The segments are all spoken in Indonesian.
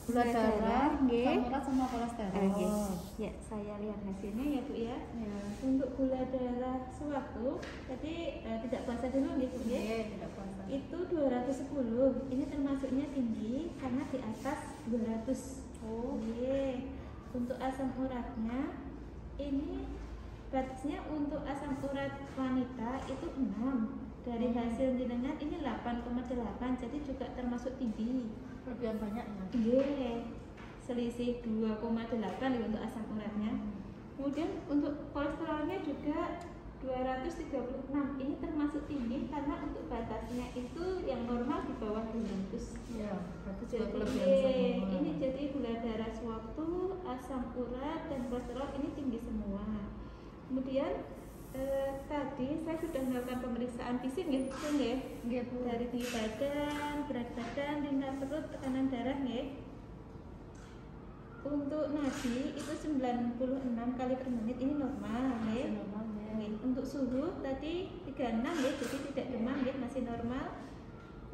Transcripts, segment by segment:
Gula darah, nggih. asam urat sama kolesterol. Ya, saya lihat hasilnya ya Bu ya. Ya. Untuk gula darah sewaktu tadi tidak puasa dulu nggih Bu ya. Iya, tidak puasa. Itu 210. Ini termasuknya tinggi karena di atas 200. Oh. Nggih. Untuk asam uratnya ini batasnya untuk asam urat wanita itu 6. Dari hasil jenengan ini 8,8, jadi juga termasuk tinggi. Kelebihan banyaknya. Nggih. Selisih 2,8 untuk asam uratnya. Kemudian untuk kolesterolnya juga 236. Ini termasuk tinggi karena untuk batasnya itu yang normal di bawah 200. Iya, berarti juga Jadi kelebihan semua. ini jadi gula darah sewaktu, asam urat dan kolesterol ini tinggi semua. Kemudian tadi saya sudah melakukan pemeriksaan fisik nggih, Nggih, Bu. dari tinggi badan, berat badan, lingkar perut, tekanan darah nggih. Untuk nadi itu 96 kali per menit, ini normal nggih. Normal ya. Nggih. Untuk suhu tadi 36 nggih, jadi tidak demam nggih, masih normal.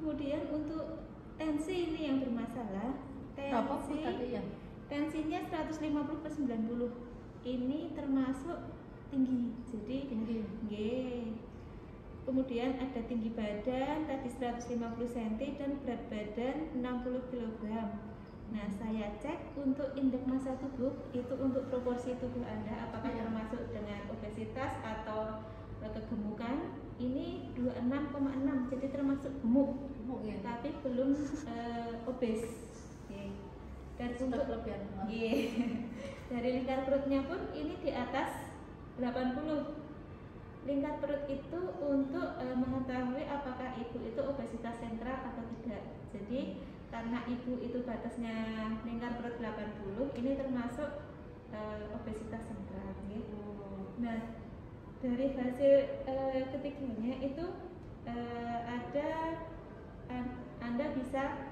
Kemudian untuk tensi ini yang bermasalah. Berapa Bu tadi ya? Tensinya 150/90. Ini termasuk tinggi. Jadi Tinggi. nggih. Kemudian ada tinggi badan tadi 150 cm dan berat badan 60 kg. Nah, saya cek untuk indeks massa tubuh itu untuk proporsi tubuh Anda apakah termasuk dengan obesitas atau kegemukan. Ini 26,6, jadi termasuk gemuk. Gemuk ya. Tapi belum obes. Oke. Dan untuk kelebihan. dari lingkar perutnya pun ini di atas 80. Lingkar perut itu untuk mengetahui apakah ibu itu obesitas sentral atau tidak. Jadi karena ibu itu batasnya lingkar perut 80, ini termasuk obesitas sentral gitu. Nah, dari hasil ketiganya itu ada Anda bisa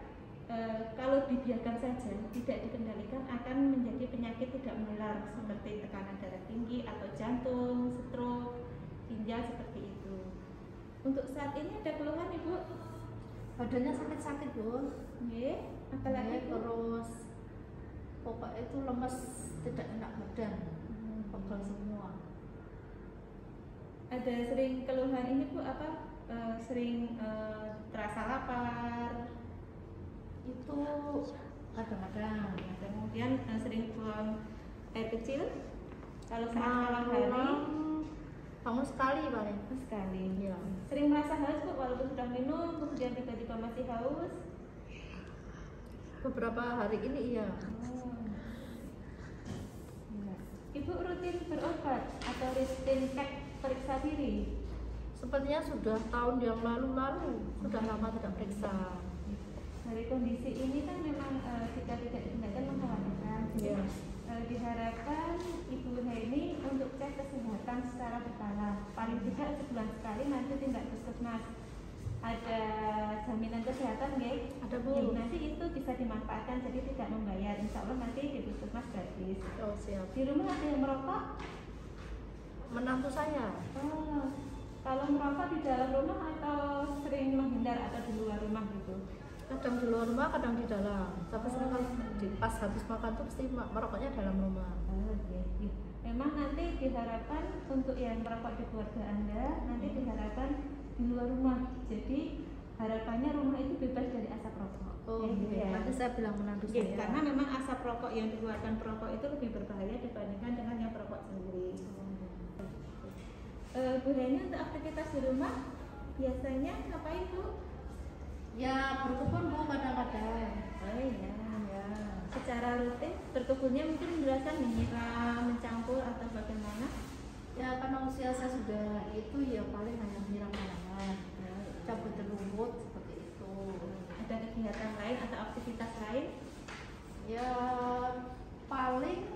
kalau dibiarkan saja, tidak dikendalikan akan menjadi penyakit tidak menular seperti tekanan darah tinggi atau jantung, stroke, ginjal seperti itu. Untuk saat ini ada keluhan Ibu? Badannya sakit-sakit Bu. Nggih, apalagi Bu? Terus pokoknya itu lemes, tidak enak badan, pegel semua. Ada sering keluhan ini Bu apa? Sering terasa lapar? Itu kadang-kadang. Kemudian sering buang air kecil? Kalau saat malam hari? Bangun sekali paling. Sekali. Iya. Sering merasa haus Bu walaupun sudah minum, kemudian tiba-tiba masih haus? Beberapa hari ini iya. Ibu rutin berobat atau rutin cek periksa diri? Sepertinya sudah tahun yang lalu sudah lama tidak periksa. Dari kondisi ini kan memang kita tidak dikendalikan mengkhawatirkan. Iya. Diharapkan Ibu Heni untuk cek kesehatan secara berkala, paling tidak sebulan sekali nanti tindak puskesmas. Ada jaminan kesehatan nggih? Ada Bu. Ya, nanti itu bisa dimanfaatkan jadi tidak membayar. Insya Allah nanti di puskesmas gratis. Oh siap. Di rumah ada yang merokok? Menantu saya. Oh, kalau merokok di dalam rumah atau sering menghindar atau di luar rumah gitu? Kadang di luar rumah, kadang di dalam. Tapi kalau pas habis makan tuh pasti merokoknya dalam rumah. Memang nanti diharapkan untuk yang merokok di keluarga Anda nanti diharapkan di luar rumah. Jadi harapannya rumah itu bebas dari asap rokok. Oh iya. Nanti saya bilang menantu saya. Karena memang asap rokok yang dikeluarkan perokok itu lebih berbahaya dibandingkan dengan yang perokok sendiri. Bu Heni untuk aktivitas di rumah biasanya ngapain Bu? Ya berkebun Bu kadang-kadang. Oh iya. Secara rutin berkebunnya mungkin menjelaskan menyiram, mencampur atau bagaimana? Ya karena usia saya sudah itu ya paling hanya menyiram tanaman, cabut rumput seperti itu. Ada kegiatan lain atau aktivitas lain? Ya paling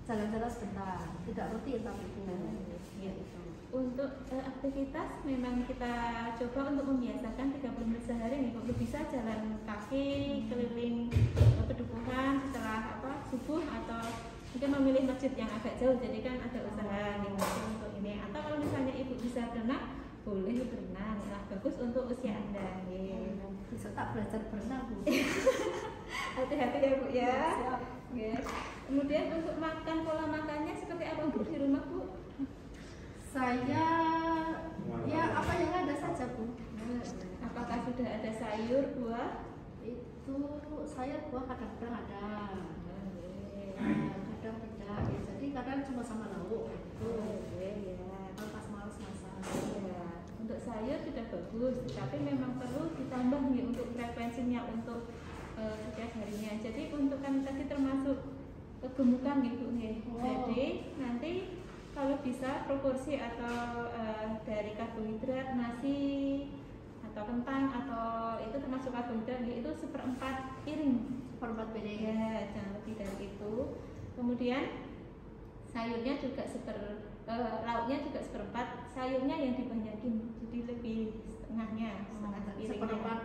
jalan-jalan sebentar, tidak rutin tapi itu. Ya itu. Untuk aktivitas memang kita coba untuk membiasakan 30 menit sehari nih. Kalau bisa jalan kaki keliling pedukuhan setelah subuh atau mungkin memilih masjid yang agak jauh, jadi kan ada usaha gitu untuk ini. Atau kalau misalnya ibu bisa berenang, boleh berenang. Nah, bagus untuk usia Anda. Besok tak belajar berenang, Bu. Hati-hati ya Bu ya. Siap. Oke. Kemudian untuk makan, pola makannya seperti apa Bu di rumah Bu? Saya ya apa yang ada saja, Bu. Apakah sudah ada sayur, buah? Itu saya buah kadang-kadang ada. Kadang tidak. Ya, jadi kadang cuma sama lauk gitu. Kalau pas males masak. Ya, untuk sayur sudah bagus, tapi memang perlu ditambah nih untuk frekuensinya untuk setiap harinya. Jadi untuk kan tadi termasuk kegemukan gitu nih. Jadi nanti kalau bisa proporsi atau dari karbohidrat nasi atau kentang atau itu termasuk karbohidrat itu 1/4 piring. 1/4 piring. Ya, jangan lebih dari itu. Kemudian sayurnya juga lauknya juga 1/4, sayurnya yang dibanyakin, jadi lebih setengahnya, setengah piringnya. 1/4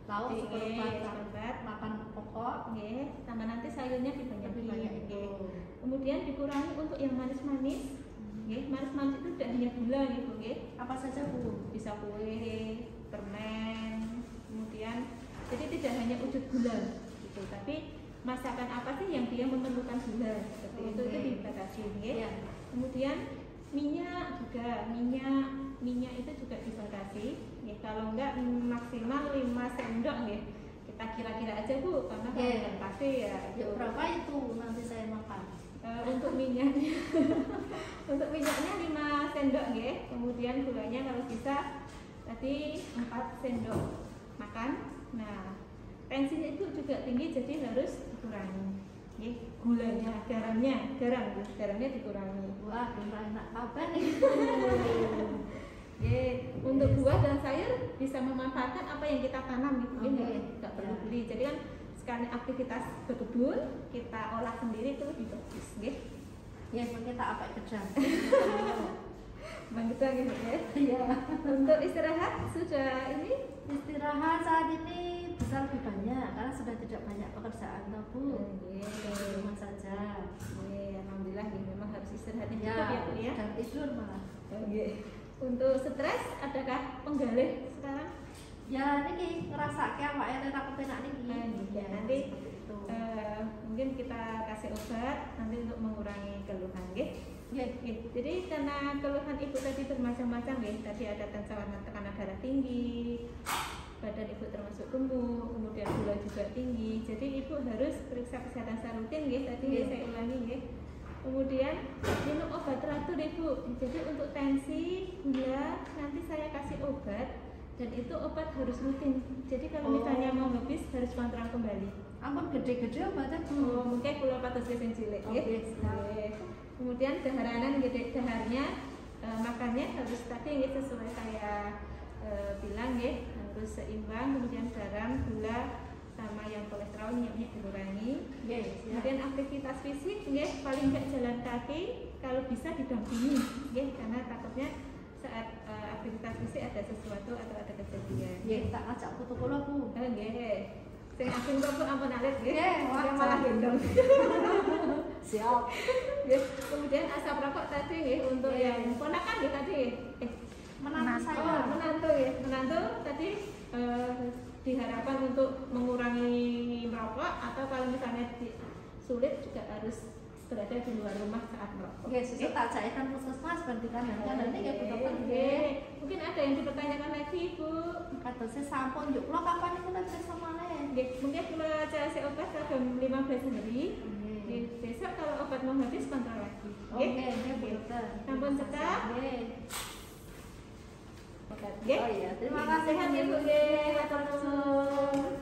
lauk, 1/4 1/4 makan pokok. Sama nanti sayurnya dibanyakin. Banyak itu. Kemudian dikurangi untuk yang manis-manis. Manis-manis itu tidak hanya gula gitu, Apa saja, Bu? bisa kue, permen, kemudian jadi tidak hanya wujud gula gitu, tapi masakan apa sih yang dia memerlukan gula seperti itu dibatasi, Ya. Kemudian minyak juga, minyak itu juga dibatasi, kalau enggak maksimal 5 sendok, kita kira-kira aja Bu, karena kalau pasti ya. Berapa itu nanti saya makan? Untuk minyaknya, untuk minyaknya 5 sendok, kemudian gulanya kalau bisa tadi 4 sendok makan. Nah, tensinya itu juga tinggi, jadi harus dikurangi. Gulanya, garamnya dikurangi. Wah, enak apa nih? Untuk buah dan sayur bisa memanfaatkan apa yang kita tanam gitu, nggak perlu beli. Jadi kan sekali aktivitas berkebun kita olah sendiri itu lebih bagus, Ya, kita apa kerja? Bang kita gitu ya. Iya. Untuk istirahat sudah ini? Istirahat saat ini bisa lebih banyak karena sudah tidak banyak pekerjaan, Bu. Di rumah saja. Alhamdulillah memang harus istirahatnya Ya, cukup ya Bu ya. dan tidur malah. Untuk stres adakah penggalih sekarang? Ya, ini ngerasa kayak awake ora kepenak niki. Ya, nanti mungkin kita kasih obat nanti untuk mengurangi keluhan, Jadi karena keluhan ibu tadi bermacam-macam, tadi ada tekanan darah tinggi, badan ibu termasuk gemuk, kemudian gula juga tinggi. Jadi ibu harus periksa kesehatan secara rutin, tadi saya ulangi, Kemudian minum obat teratur ibu. Jadi untuk tensi, gula nanti saya kasih obat. Dan itu obat harus rutin. Jadi kalau misalnya mau habis harus kontrol kembali. Ampun gede-gede obatnya, Bu. Mungkin kula patos sing cilik, Kemudian daharanan daharnya makannya harus tadi sesuai saya bilang, harus seimbang. Kemudian garam, gula sama yang kolesterol minyaknya dikurangi. Kemudian aktivitas fisik, paling nggak jalan kaki, kalau bisa didampingi, karena takutnya saat aktivitas fisik ada sesuatu atau ada kejadian. Tak ajak foto kula, Bu. Sing asin kok ampun alit, wah malah gendong. Siap. Kemudian asap rokok tadi, untuk yang ponakan tadi, menantu tadi diharapkan untuk mengurangi merokok atau kalau misalnya sulit juga harus berada di luar rumah saat merokok. Susah tak jahitan puskesmas bandingkan nanti Bu dokter. Mungkin ada yang dipertanyakan lagi, Bu. Katanya sampun yuk, lo kapan itu nanti sama mungkin kalau saya obat dalam 15 hari. Besok kalau obat mau habis kontrol lagi. Oke, Bu dokter. Sampun cekak. Terima kasih, Bu. Hatur nuwun.